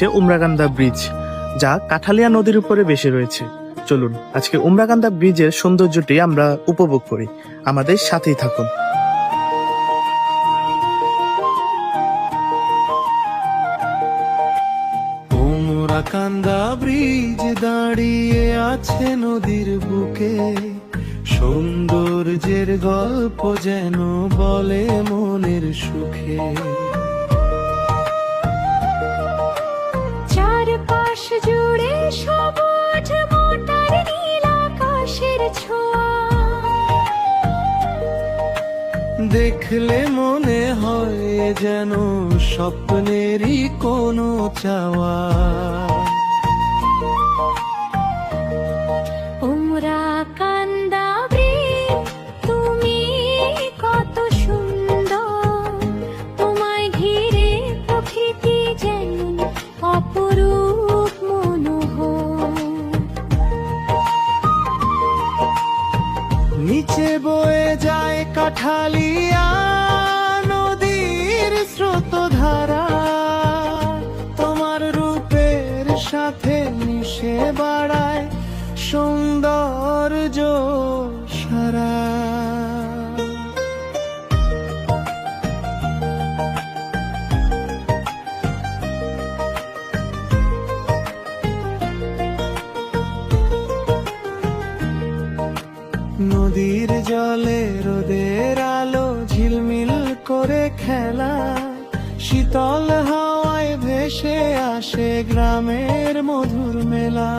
রয়েছে উমরাকান্দা ব্রিজ, যা কাঠালিয়া নদীর উপরে ভেসে রয়েছে। চলুন আজকে উমরাকান্দা ব্রিজের সৌন্দর্যটি আমরা উপভোগ করি। আমাদের সাথেই থাকুন। উমরাকান্দা ব্রিজ দাঁড়িয়ে আছে নদীর বুকে, সৌন্দর্যের গল্প যেন বলে মনের সুখে। চারপাশ জুড়ে সবুজ মোটার নীল আকাশের ছোঁয়া, দেখলে মনে হয় যেন স্বপ্নেরই কোনো চাওয়া। উমরাকান্দা ব্রিজ তুমি কত সুন্দর, তোমায় ঘিরে প্রকৃতি যেন অপরূপ মনোহর। নিচে বয়ে যায় কাঠালিয়া নদীর স্রোতধারা, তোমার রূপের সাথে মিশে বাড়ায় সৌন্দর্য সারা। নদীর জলে রোদের আলো ঝিলমিল করে খেলা, শীতল হাওয়ায় ভেসে আসে গ্রামের মধুর মেলা।